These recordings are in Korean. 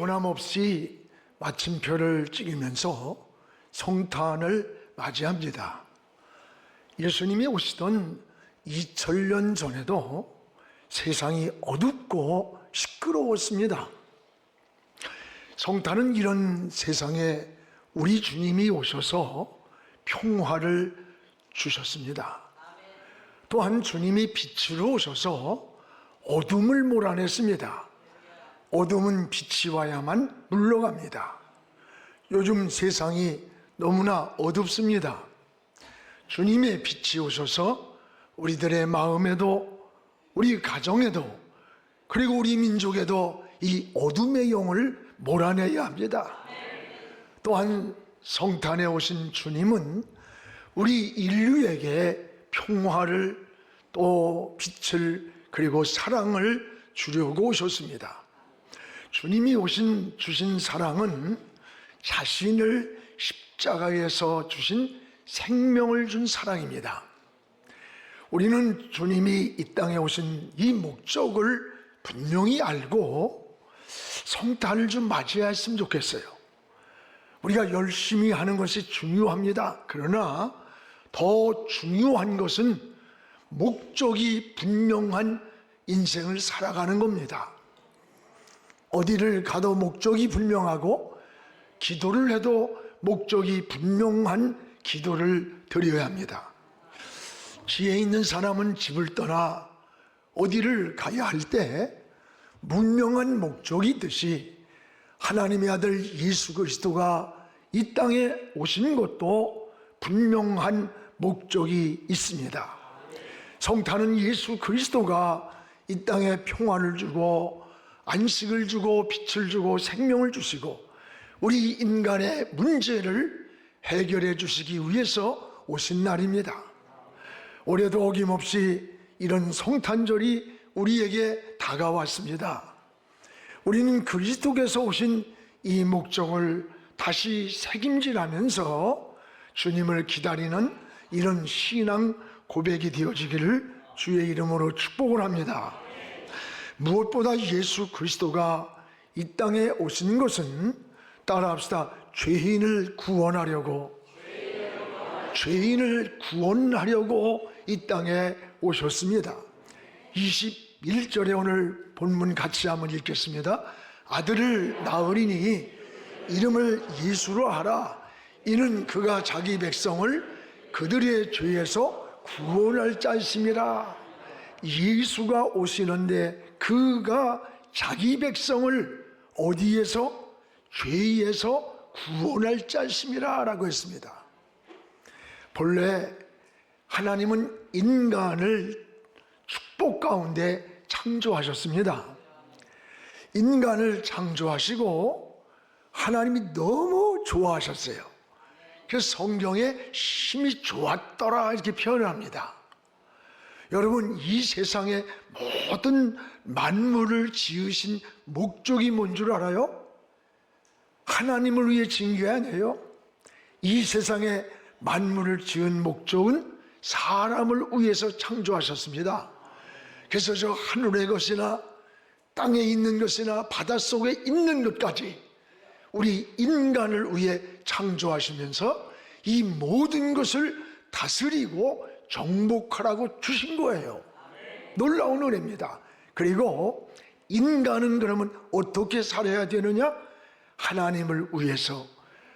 변함없이 마침표를 찍으면서 성탄을 맞이합니다. 예수님이 오시던 2000년 전에도 세상이 어둡고 시끄러웠습니다. 성탄은 이런 세상에 우리 주님이 오셔서 평화를 주셨습니다. 또한 주님이 빛으로 오셔서 어둠을 몰아냈습니다. 어둠은 빛이 와야만 물러갑니다. 요즘 세상이 너무나 어둡습니다. 주님의 빛이 오셔서 우리들의 마음에도, 우리 가정에도, 그리고 우리 민족에도 이 어둠의 영을 몰아내야 합니다. 또한 성탄에 오신 주님은 우리 인류에게 평화를, 또 빛을, 그리고 사랑을 주려고 오셨습니다. 주님이 주신 사랑은 자신을 십자가에서 주신 생명을 준 사랑입니다. 우리는 주님이 이 땅에 오신 이 목적을 분명히 알고 성탄을 좀 맞이했으면 좋겠어요. 우리가 열심히 하는 것이 중요합니다. 그러나 더 중요한 것은 목적이 분명한 인생을 살아가는 겁니다. 어디를 가도 목적이 분명하고 기도를 해도 목적이 분명한 기도를 드려야 합니다. 지혜 있는 사람은 집을 떠나 어디를 가야 할 때 분명한 목적이 있듯이 하나님의 아들 예수 그리스도가 이 땅에 오신 것도 분명한 목적이 있습니다. 성탄은 예수 그리스도가 이 땅에 평화를 주고 안식을 주고 빛을 주고 생명을 주시고 우리 인간의 문제를 해결해 주시기 위해서 오신 날입니다. 올해도 어김없이 이런 성탄절이 우리에게 다가왔습니다. 우리는 그리스도께서 오신 이 목적을 다시 책임지라면서 주님을 기다리는 이런 신앙 고백이 되어지기를 주의 이름으로 축복을 합니다. 무엇보다 예수 그리스도가 이 땅에 오신 것은, 따라합시다, 죄인을 구원하려고 이 땅에 오셨습니다. 21절에 오늘 본문 같이 한번 읽겠습니다. 아들을 낳으리니 이름을 예수로 하라. 이는 그가 자기 백성을 그들의 죄에서 구원할 자이심이라. 예수가 오시는데 그가 자기 백성을 어디에서? 죄에서 구원할 자이심이라 라고 했습니다. 본래 하나님은 인간을 축복 가운데 창조하셨습니다. 인간을 창조하시고 하나님이 너무 좋아하셨어요. 그래서 성경에 심히 좋았더라 이렇게 표현합니다. 여러분, 이 세상의 모든 만물을 지으신 목적이 뭔 줄 알아요? 하나님을 위해 지은 게 아니에요. 이 세상에 만물을 지은 목적은 사람을 위해서 창조하셨습니다. 그래서 저 하늘의 것이나 땅에 있는 것이나 바닷속에 있는 것까지 우리 인간을 위해 창조하시면서 이 모든 것을 다스리고 정복하라고 주신 거예요. 놀라운 은혜입니다. 그리고 인간은 그러면 어떻게 살아야 되느냐? 하나님을 위해서,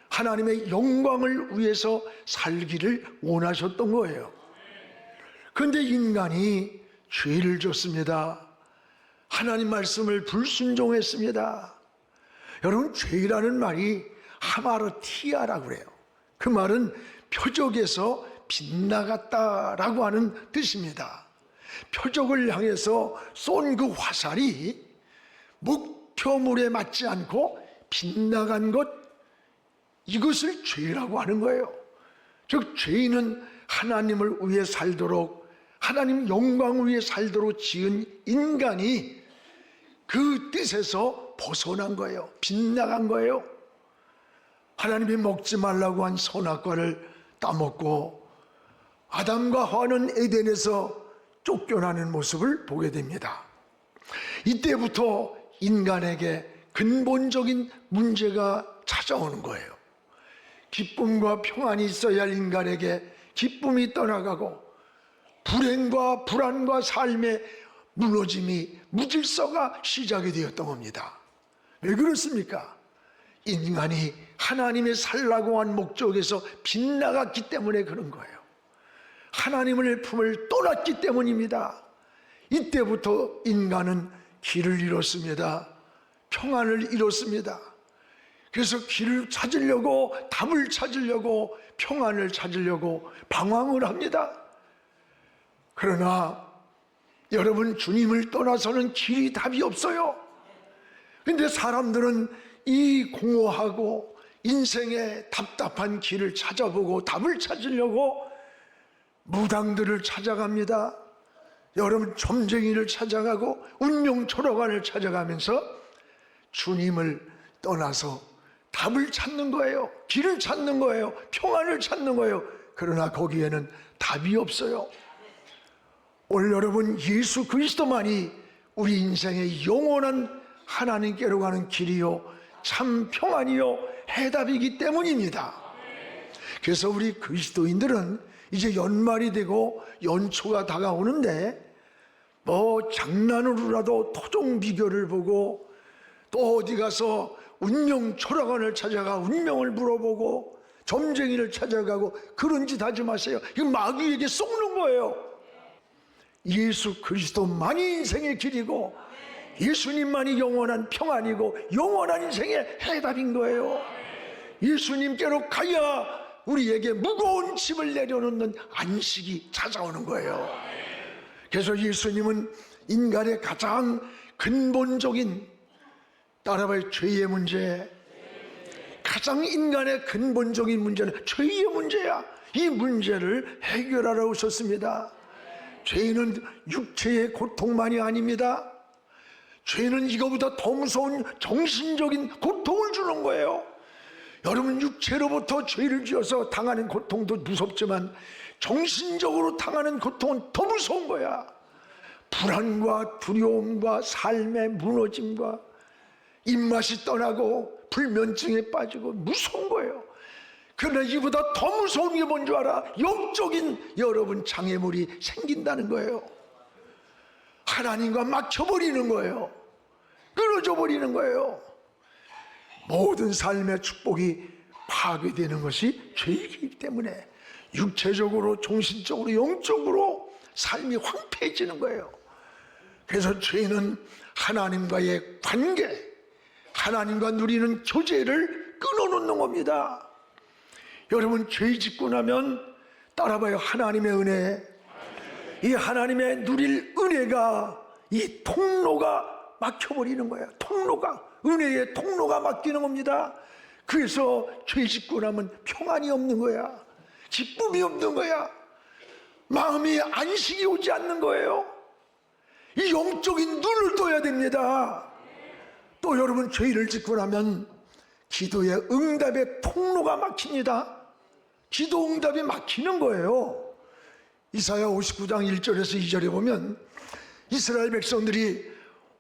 하나님의 영광을 위해서 살기를 원하셨던 거예요. 그런데 인간이 죄를 졌습니다. 하나님 말씀을 불순종했습니다. 여러분, 죄라는 말이 하마르티아라고 그래요. 그 말은 표적에서 빗나갔다라고 하는 뜻입니다. 표적을 향해서 쏜 그 화살이 목표물에 맞지 않고 빗나간 것, 이것을 죄라고 하는 거예요. 즉 죄인은 하나님을 위해 살도록, 하나님 영광을 위해 살도록 지은 인간이 그 뜻에서 벗어난 거예요. 빗나간 거예요. 하나님이 먹지 말라고 한 선악과를 따먹고 아담과 하와는 에덴에서 쫓겨나는 모습을 보게 됩니다. 이때부터 인간에게 근본적인 문제가 찾아오는 거예요. 기쁨과 평안이 있어야 할 인간에게 기쁨이 떠나가고 불행과 불안과 삶의 무너짐이 무질서가 시작이 되었던 겁니다. 왜 그렇습니까? 인간이 하나님의 살라고 한 목적에서 빗나갔기 때문에 그런 거예요. 하나님의 품을 떠났기 때문입니다. 이때부터 인간은 길을 잃었습니다. 평안을 잃었습니다. 그래서 길을 찾으려고, 답을 찾으려고, 평안을 찾으려고 방황을 합니다. 그러나 여러분, 주님을 떠나서는 길이 답이 없어요. 근데 사람들은 이 공허하고 인생의 답답한 길을 찾아보고 답을 찾으려고 무당들을 찾아갑니다. 여러분, 점쟁이를 찾아가고 운명 초록안을 찾아가면서 주님을 떠나서 답을 찾는 거예요. 길을 찾는 거예요. 평안을 찾는 거예요. 그러나 거기에는 답이 없어요. 오늘 여러분, 예수 그리스도만이 우리 인생의 영원한 하나님께로 가는 길이요, 참 평안이요, 해답이기 때문입니다. 그래서 우리 그리스도인들은 이제 연말이 되고 연초가 다가오는데 뭐 장난으로라도 토종 비결을 보고 또 어디 가서 운명 초록안을 찾아가 운명을 물어보고 점쟁이를 찾아가고 그런 짓 하지 마세요. 이거 마귀에게 속는 거예요. 예수 그리스도만이 인생의 길이고 예수님만이 영원한 평안이고 영원한 인생의 해답인 거예요. 예수님께로 가야 우리에게 무거운 짐을 내려놓는 안식이 찾아오는 거예요. 그래서 예수님은 인간의 가장 근본적인, 따라봐요, 죄의 문제, 가장 인간의 근본적인 문제는 죄의 문제야. 이 문제를 해결하러 오셨습니다. 죄는 육체의 고통만이 아닙니다. 죄는 이거보다 더 무서운 정신적인 고통을 주는 거예요. 여러분, 육체로부터 죄를 지어서 당하는 고통도 무섭지만 정신적으로 당하는 고통은 더 무서운 거야. 불안과 두려움과 삶의 무너짐과 입맛이 떠나고 불면증에 빠지고 무서운 거예요. 그러나 이보다 더 무서운 게 뭔 줄 알아? 영적인 여러분 장애물이 생긴다는 거예요. 하나님과 막혀버리는 거예요. 끊어져 버리는 거예요. 모든 삶의 축복이 파괴되는 것이 죄이기 때문에 육체적으로, 정신적으로, 영적으로 삶이 황폐해지는 거예요. 그래서 죄는 하나님과의 관계, 하나님과 누리는 교제를 끊어놓는 겁니다. 여러분, 죄 짓고 나면 따라봐요, 하나님의 은혜, 이 하나님의 누릴 은혜가, 이 통로가 막혀버리는 거야. 통로가, 은혜의 통로가 막히는 겁니다. 그래서 죄 짓고 나면 평안이 없는 거야. 기쁨이 없는 거야. 마음이 안식이 오지 않는 거예요. 이 영적인 눈을 떠야 됩니다. 또 여러분, 죄를 짓고 나면 기도의 응답의 통로가 막힙니다. 기도 응답이 막히는 거예요. 이사야 59장 1절에서 2절에 보면 이스라엘 백성들이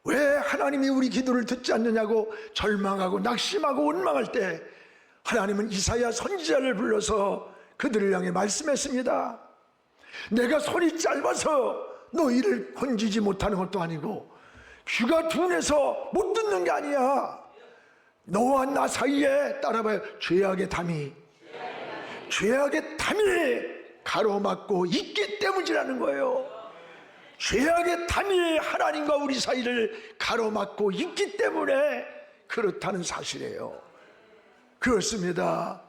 왜 하나님이 우리 기도를 듣지 않느냐고 절망하고 낙심하고 원망할 때 하나님은 이사야 선지자를 불러서 그들을 향해 말씀했습니다. 내가 손이 짧아서 너희를 건지지 못하는 것도 아니고 귀가 둔해서 못 듣는 게 아니야. 너와 나 사이에, 따라봐요, 죄악의 담이 가로막고 있기 때문이라는 거예요. 죄악의 담이 하나님과 우리 사이를 가로막고 있기 때문에 그렇다는 사실이에요. 그렇습니다.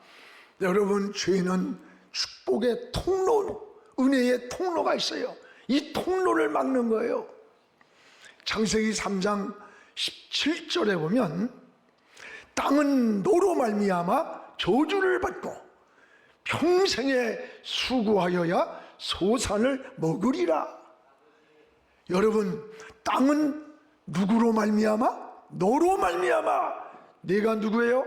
여러분, 죄는 축복의 통로, 은혜의 통로가 있어요. 이 통로를 막는 거예요. 창세기 3장 17절에 보면 땅은 노로 말미암아 저주를 받고 평생에 수고하여야 소산을 먹으리라. 여러분, 땅은 누구로 말미암아? 너로 말미암아. 내가 누구예요?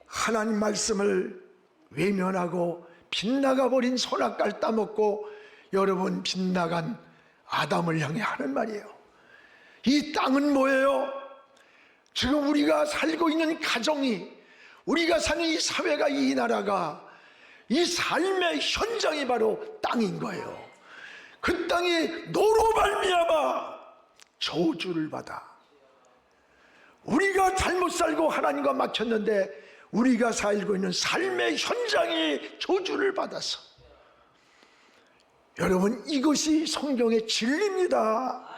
하나님 말씀을 외면하고 빗나가 버린 선악과를 따먹고 여러분 빗나간 아담을 향해 하는 말이에요. 이 땅은 뭐예요? 지금 우리가 살고 있는 가정이, 우리가 사는 이 사회가, 이 나라가, 이 삶의 현장이 바로 땅인 거예요. 그 땅이 너로 말미암아 저주를 받아. 우리가 잘못 살고 하나님과 막혔는데 우리가 살고 있는 삶의 현장이 저주를 받아서. 여러분, 이것이 성경의 진리입니다.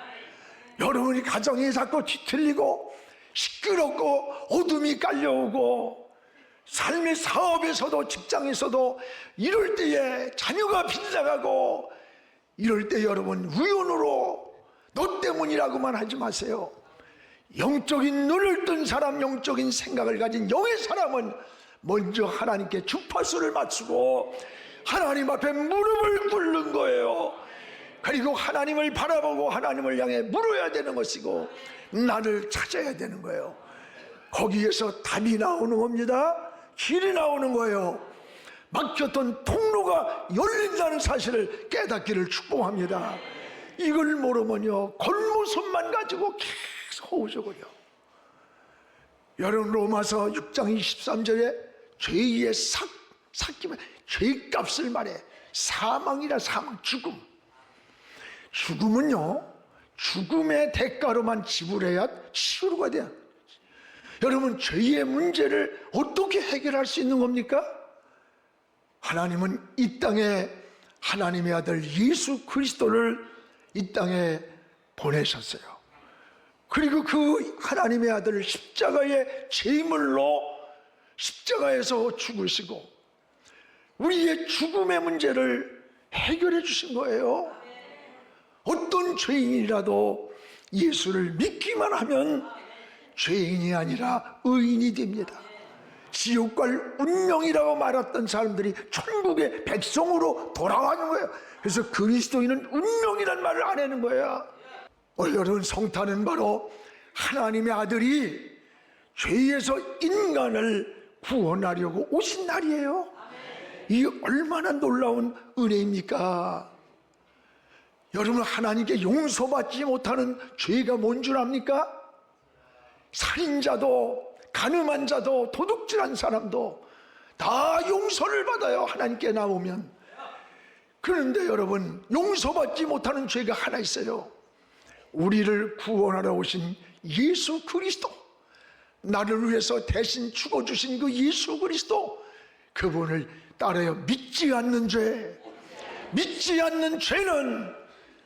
여러분이 가정이 자꾸 뒤틀리고 시끄럽고 어둠이 깔려오고 삶의 사업에서도 직장에서도 이럴 때에 자녀가 빗나가고 이럴 때 여러분, 우연으로 너 때문이라고만 하지 마세요. 영적인 눈을 뜬 사람, 영적인 생각을 가진 영의 사람은 먼저 하나님께 주파수를 맞추고 하나님 앞에 무릎을 꿇는 거예요. 그리고 하나님을 바라보고 하나님을 향해 물어야 되는 것이고 나를 찾아야 되는 거예요. 거기에서 답이 나오는 겁니다. 길이 나오는 거예요. 막혔던 통로가 열린다는 사실을 깨닫기를 축복합니다. 이걸 모르면요, 골모손만 가지고 계속 호우적거려. 여러분, 로마서 6장 23절에 죄의 삭기면 죄값을 말해. 사망이라, 사망, 죽음. 죽음은요, 죽음의 대가로만 지불해야 치유가 돼요. 여러분, 죄의 문제를 어떻게 해결할 수 있는 겁니까? 하나님은 이 땅에 하나님의 아들 예수 그리스도를 이 땅에 보내셨어요. 그리고 그 하나님의 아들을 십자가의 제물로 십자가에서 죽으시고 우리의 죽음의 문제를 해결해 주신 거예요. 어떤 죄인이라도 예수를 믿기만 하면 죄인이 아니라 의인이 됩니다. 지옥 갈 운명이라고 말했던 사람들이 천국의 백성으로 돌아가는 거예요. 그래서 그리스도인은 운명이란 말을 안 하는 거야. 여러분, 성탄은 바로 하나님의 아들이 죄에서 인간을 구원하려고 오신 날이에요. 이게 얼마나 놀라운 은혜입니까? 여러분, 하나님께 용서받지 못하는 죄가 뭔 줄 압니까? 살인자도, 간음한 자도, 도둑질한 사람도 다 용서를 받아요, 하나님께 나오면. 그런데 여러분, 용서받지 못하는 죄가 하나 있어요. 우리를 구원하러 오신 예수 그리스도, 나를 위해서 대신 죽어주신 그 예수 그리스도, 그분을 따라요 믿지 않는 죄. 믿지 않는 죄는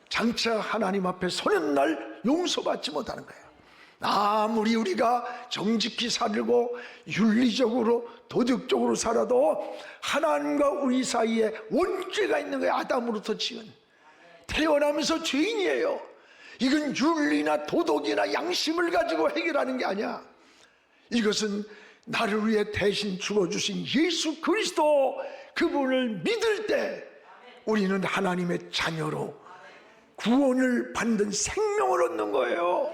장차 하나님 앞에 서는 날 용서받지 못하는 거예요. 아무리 우리가 정직히 살고 윤리적으로 도덕적으로 살아도 하나님과 우리 사이에 원죄가 있는 거예요. 아담으로부터 지은. 태어나면서 죄인이에요. 이건 윤리나 도덕이나 양심을 가지고 해결하는 게 아니야. 이것은 나를 위해 대신 죽어주신 예수 그리스도, 그분을 믿을 때 우리는 하나님의 자녀로 구원을 받는 생명을 얻는 거예요.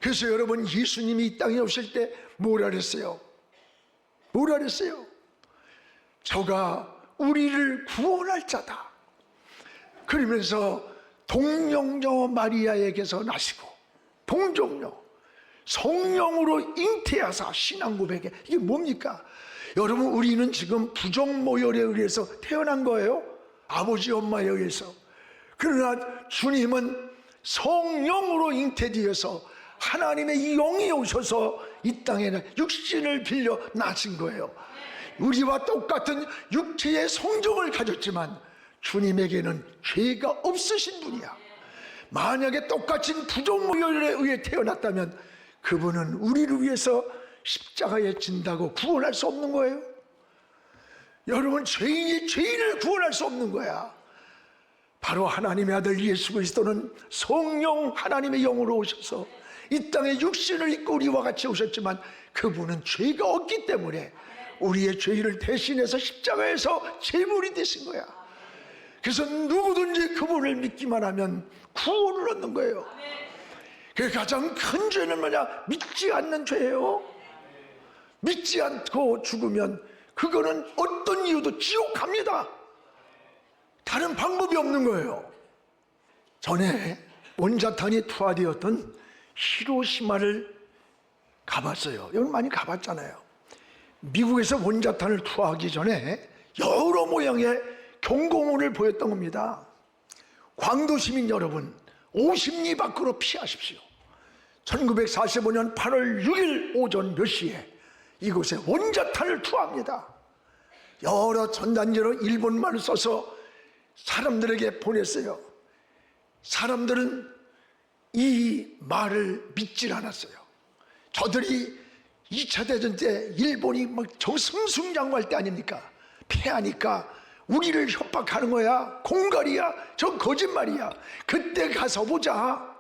그래서 여러분, 예수님이 이 땅에 오실 때 뭐라 그랬어요? 뭐라 그랬어요? 저가 우리를 구원할 자다. 그러면서 동정녀 마리아에게서 나시고 동정녀 성령으로 잉태하사 신앙 고백에, 이게 뭡니까? 여러분, 우리는 지금 부정모혈에 의해서 태어난 거예요. 아버지 엄마에 의해서. 그러나 주님은 성령으로 잉태되어서 하나님의 영이 오셔서 이 땅에는 육신을 빌려 나신 거예요. 우리와 똑같은 육체의 성정을 가졌지만 주님에게는 죄가 없으신 분이야. 만약에 똑같은 부정모혈에 의해 태어났다면 그분은 우리를 위해서 십자가에 진다고 구원할 수 없는 거예요. 여러분, 죄인이 죄인을 구원할 수 없는 거야. 바로 하나님의 아들 예수 그리스도는 성령 하나님의 영으로 오셔서 이 땅에 육신을 입고 우리와 같이 오셨지만 그분은 죄가 없기 때문에 우리의 죄를 대신해서 십자가에서 제물이 되신 거야. 그래서 누구든지 그분을 믿기만 하면 구원을 얻는 거예요. 그 가장 큰 죄는 뭐냐? 믿지 않는 죄예요. 믿지 않고 죽으면 그거는 어떤 이유도 지옥 갑니다. 다른 방법이 없는 거예요. 전에 원자탄이 투하되었던 히로시마를 가봤어요. 여러분 많이 가봤잖아요. 미국에서 원자탄을 투하하기 전에 여러 모양의 경고문을 보였던 겁니다. 광도 시민 여러분, 50리 밖으로 피하십시오. 1945년 8월 6일 오전 몇 시에 이곳에 원자탄을 투하합니다. 여러 전단지로 일본말을 써서 사람들에게 보냈어요. 사람들은 이 말을 믿질 않았어요. 저들이 2차 대전 때 일본이 막 정승승장구할 때 아닙니까? 패하니까 우리를 협박하는 거야. 공갈이야. 저 거짓말이야. 그때 가서 보자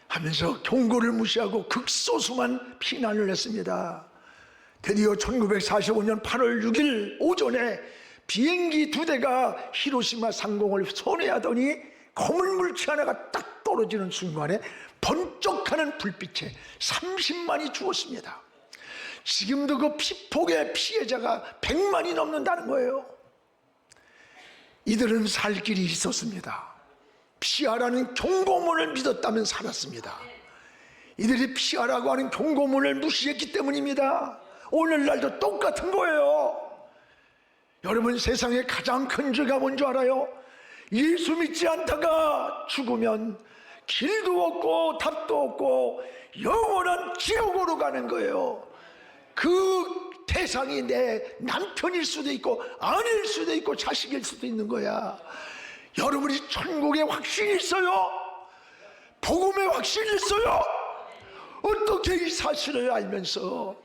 하면서 경고를 무시하고 극소수만 피난을 했습니다. 드디어 1945년 8월 6일 오전에 비행기 2대가 히로시마 상공을 선회하더니 검은 물체 하나가 딱 떨어지는 순간에 번쩍하는 불빛에 30만이 죽었습니다. 지금도 그 피폭의 피해자가 100만이 넘는다는 거예요. 이들은 살 길이 있었습니다. 피하라는 경고문을 믿었다면 살았습니다. 이들이 피하라고 하는 경고문을 무시했기 때문입니다. 오늘날도 똑같은 거예요. 여러분, 세상에 가장 큰 죄가 뭔지 알아요? 예수 믿지 않다가 죽으면 길도 없고 답도 없고 영원한 지옥으로 가는 거예요. 그 대상이 내 남편일 수도 있고 아내일 수도 있고 자식일 수도 있는 거야. 여러분이 천국에 확신이 있어요? 복음에 확신이 있어요? 어떻게 이 사실을 알면서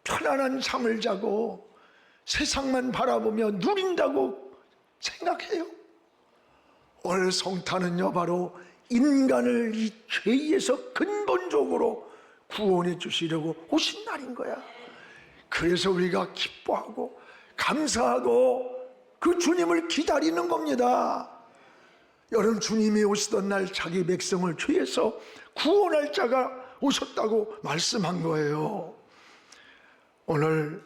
편안한 잠을 자고 세상만 바라보며 누린다고 생각해요? 오늘 성탄은요, 바로 인간을 이 죄에서 근본적으로 구원해 주시려고 오신 날인 거야. 그래서 우리가 기뻐하고 감사하고 그 주님을 기다리는 겁니다. 여러분, 주님이 오시던 날 자기 백성을 죄에서 구원할 자가 오셨다고 말씀한 거예요. 오늘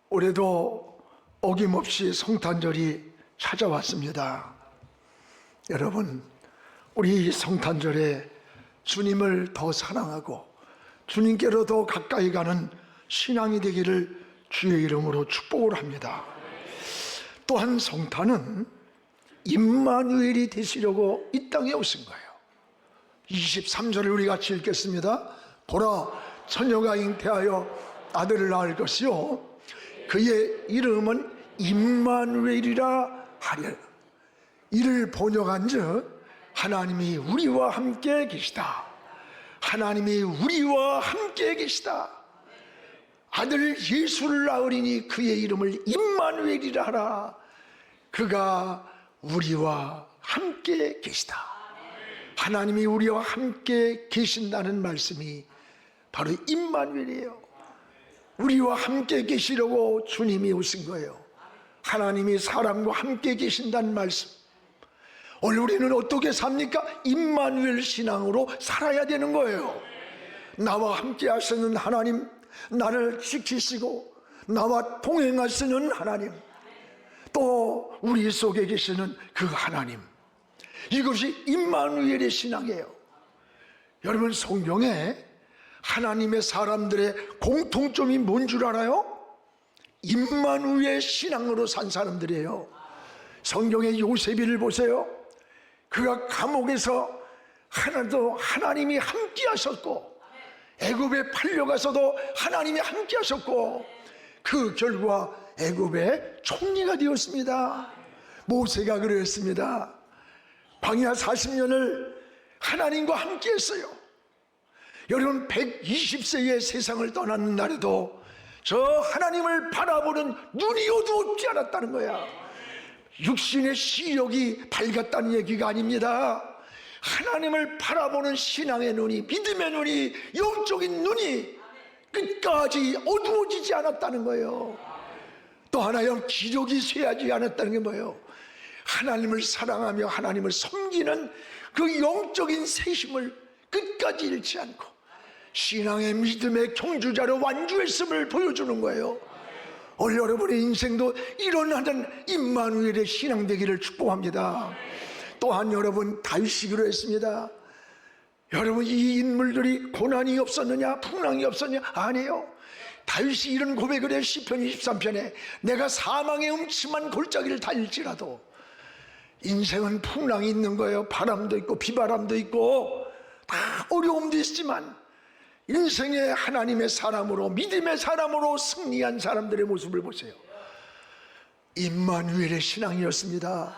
올해도 어김없이 성탄절이 찾아왔습니다. 여러분, 우리 성탄절에 주님을 더 사랑하고 주님께로 더 가까이 가는 신앙이 되기를 주의 이름으로 축복을 합니다. 또한 성탄은 임마누엘이 되시려고 이 땅에 오신 거예요. 23절을 우리 같이 읽겠습니다. 보라, 처녀가 잉태하여 아들을 낳을 것이요 그의 이름은 임마누엘이라 하리라. 이를 번역한즉 하나님이 우리와 함께 계시다. 하나님이 우리와 함께 계시다. 아들 예수를 낳으리니 그의 이름을 임마누엘이라 하라. 그가 우리와 함께 계시다. 하나님이 우리와 함께 계신다는 말씀이 바로 임마누엘이에요. 우리와 함께 계시려고 주님이 오신 거예요. 하나님이 사람과 함께 계신다는 말씀. 오늘 우리는 어떻게 삽니까? 임마누엘 신앙으로 살아야 되는 거예요. 나와 함께 하시는 하나님, 나를 지키시고 나와 동행하시는 하나님, 또 우리 속에 계시는 그 하나님, 이것이 임마누엘의 신앙이에요. 여러분, 성경에 하나님의 사람들의 공통점이 뭔 줄 알아요? 임마누엘 신앙으로 산 사람들이에요. 성경의 요셉이를 보세요. 그가 감옥에서 하나도 하나님이 함께 하셨고, 애굽에 팔려가서도 하나님이 함께 하셨고, 그 결과 애굽의 총리가 되었습니다. 모세가 그랬습니다. 광야 40년을 하나님과 함께 했어요. 여러분, 120세의 세상을 떠나는 날에도 저 하나님을 바라보는 눈이 어두웠지 않았다는 거야. 육신의 시력이 밝았다는 얘기가 아닙니다. 하나님을 바라보는 신앙의 눈이, 믿음의 눈이, 영적인 눈이 끝까지 어두워지지 않았다는 거예요. 또 하나의 기력이 쇠하지 않았다는 게 뭐예요? 하나님을 사랑하며 하나님을 섬기는 그 영적인 세심을 끝까지 잃지 않고 신앙의 믿음의 경주자로 완주했음을 보여주는 거예요. 오늘 여러분의 인생도 이런 하나님 임마누엘의 신앙 되기를 축복합니다. 또한 여러분, 다윗이 그랬습니다. 여러분, 이 인물들이 고난이 없었느냐, 풍랑이 없었느냐? 아니에요. 다윗이 이런 고백을 해요. 시편 23편에 내가 사망의 음침한 골짜기를 달릴지라도. 인생은 풍랑이 있는 거예요. 바람도 있고 비바람도 있고 다 어려움도 있지만 인생의 하나님의 사람으로, 믿음의 사람으로 승리한 사람들의 모습을 보세요. 임마누엘의 신앙이었습니다.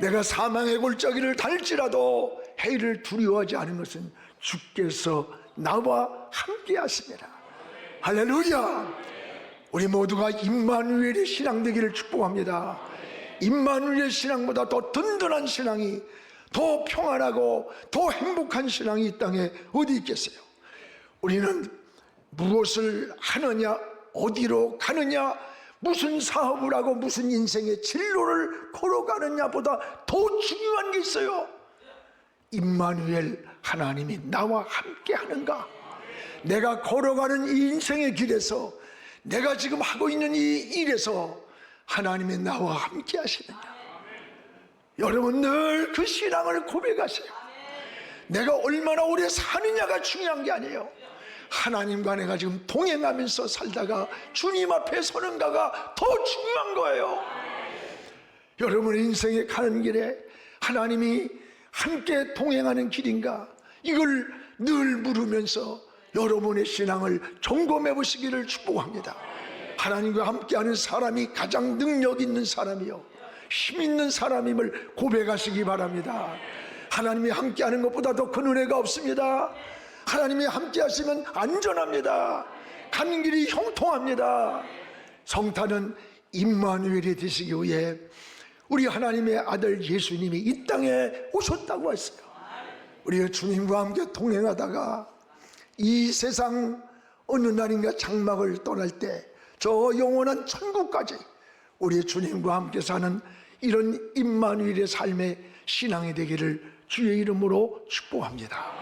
내가 사망의 골짜기를 달지라도 해를 두려워하지 않은 것은 주께서 나와 함께 하십니다. 할렐루야. 우리 모두가 임마누엘의 신앙 되기를 축복합니다. 임마누엘의 신앙보다 더 든든한 신앙이, 더 평안하고 더 행복한 신앙이 이 땅에 어디 있겠어요? 우리는 무엇을 하느냐, 어디로 가느냐, 무슨 사업을 하고 무슨 인생의 진로를 걸어가느냐보다 더 중요한 게 있어요. 임마누엘, 하나님이 나와 함께 하는가? 내가 걸어가는 이 인생의 길에서, 내가 지금 하고 있는 이 일에서 하나님이 나와 함께 하시느냐? 여러분 늘 그 신앙을 고백하세요. 내가 얼마나 오래 사느냐가 중요한 게 아니에요. 하나님과 내가 지금 동행하면서 살다가 주님 앞에 서는가가 더 중요한 거예요. 여러분의 인생에 가는 길에 하나님이 함께 동행하는 길인가? 이걸 늘 물으면서 여러분의 신앙을 점검해 보시기를 축복합니다. 하나님과 함께하는 사람이 가장 능력 있는 사람이요, 힘 있는 사람임을 고백하시기 바랍니다. 하나님이 함께하는 것보다 더 큰 은혜가 없습니다. 하나님이 함께 하시면 안전합니다. 가는 길이 형통합니다. 성탄은 임마누엘이 되시기 위해 우리 하나님의 아들 예수님이 이 땅에 오셨다고 했어요. 우리가 주님과 함께 동행하다가 이 세상 어느 날인가 장막을 떠날 때 저 영원한 천국까지 우리 주님과 함께 사는 이런 임마누엘의 삶의 신앙이 되기를 주의 이름으로 축복합니다.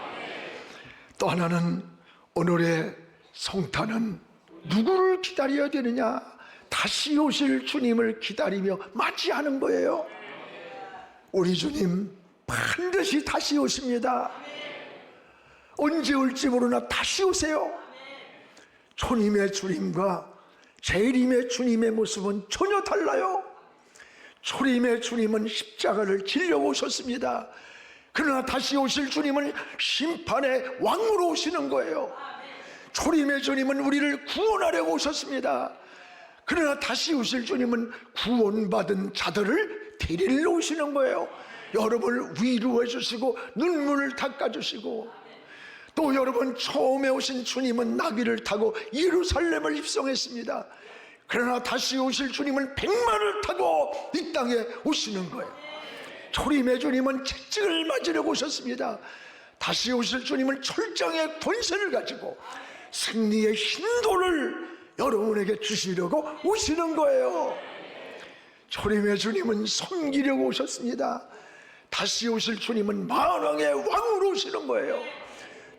또 하나는 오늘의 성탄은 누구를 기다려야 되느냐? 다시 오실 주님을 기다리며 맞이하는 거예요. 우리 주님 반드시 다시 오십니다. 언제 올지 모르나 다시 오세요. 초림의 주님과 재림의 주님의 모습은 전혀 달라요. 초림의 주님은 십자가를 지려 오셨습니다. 그러나 다시 오실 주님은 심판의 왕으로 오시는 거예요. 초림의 주님은 우리를 구원하려고 오셨습니다. 그러나 다시 오실 주님은 구원받은 자들을 데리러 오시는 거예요. 여러분을 위로해 주시고 눈물을 닦아 주시고, 또 여러분 처음에 오신 주님은 나귀를 타고 예루살렘을 입성했습니다. 그러나 다시 오실 주님은 백마를 타고 이 땅에 오시는 거예요. 초림의 주님은 채찍을 맞으려고 오셨습니다. 다시 오실 주님은 철장의 권세를 가지고 승리의 hin도를 여러분에게 주시려고 오시는 거예요. 초림의 주님은 섬기려고 오셨습니다. 다시 오실 주님은 만왕의 왕으로 오시는 거예요.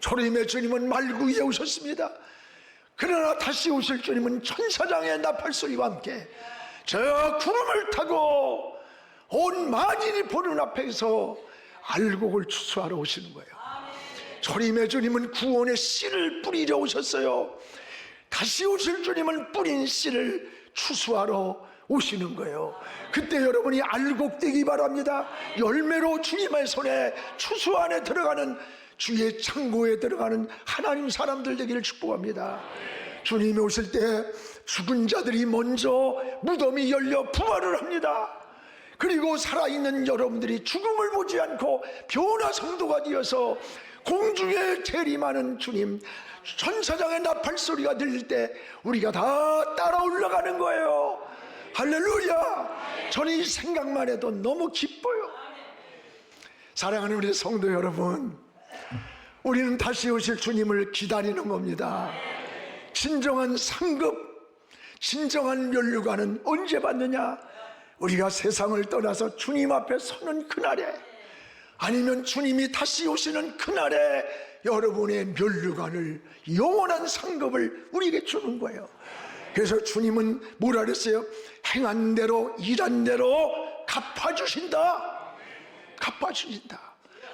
초림의 주님은 말 위에 오셨습니다. 그러나 다시 오실 주님은 천사장의 나팔소리와 함께 저 구름을 타고 온 만인이 보는 앞에서 알곡을 추수하러 오시는 거예요. 초림의 주님은 구원의 씨를 뿌리려 오셨어요. 다시 오실 주님은 뿌린 씨를 추수하러 오시는 거예요. 그때 여러분이 알곡되기 바랍니다. 열매로 주님의 손에 추수 안에 들어가는, 주의 창고에 들어가는 하나님 사람들 되기를 축복합니다. 주님이 오실 때 죽은 자들이 먼저 무덤이 열려 부활을 합니다. 그리고 살아있는 여러분들이 죽음을 보지 않고 변화 성도가 되어서 공중에 재림하는 주님, 천사장의 나팔소리가 들릴 때 우리가 다 따라 올라가는 거예요. 할렐루야. 저는 이 생각만 해도 너무 기뻐요. 사랑하는 우리 성도 여러분, 우리는 다시 오실 주님을 기다리는 겁니다. 진정한 상급, 진정한 면류관은 언제 받느냐? 우리가 세상을 떠나서 주님 앞에 서는 그날에, 아니면 주님이 다시 오시는 그날에 여러분의 면류관을, 영원한 상급을 우리에게 주는 거예요. 그래서 주님은 뭐라 그랬어요? 행한 대로 일한 대로 갚아주신다. 갚아주신다.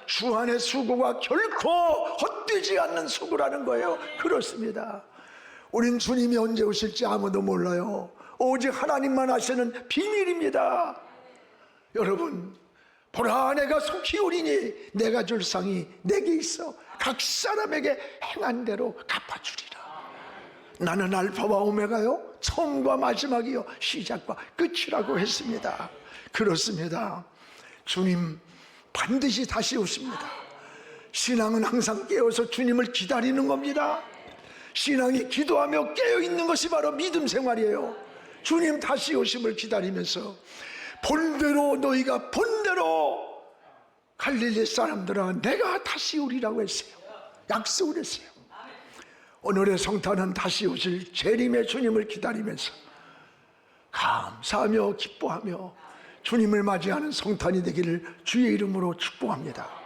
주 안의 수고가 결코 헛되지 않는 수고라는 거예요. 그렇습니다. 우린 주님이 언제 오실지 아무도 몰라요. 오직 하나님만 아시는 비밀입니다. 여러분, 보라, 내가 속히 오리니 내가 줄 상이 내게 있어 각 사람에게 행한 대로 갚아주리라. 나는 알파와 오메가요, 처음과 마지막이요, 시작과 끝이라고 했습니다. 그렇습니다. 주님 반드시 다시 오십니다. 신앙은 항상 깨어서 주님을 기다리는 겁니다. 신앙이 기도하며 깨어있는 것이 바로 믿음 생활이에요. 주님 다시 오심을 기다리면서 본대로, 너희가 본대로 갈릴리 사람들아 내가 다시 오리라고 했어요. 약속을 했어요. 오늘의 성탄은 다시 오실 재림의 주님을 기다리면서 감사하며 기뻐하며 주님을 맞이하는 성탄이 되기를 주의 이름으로 축복합니다.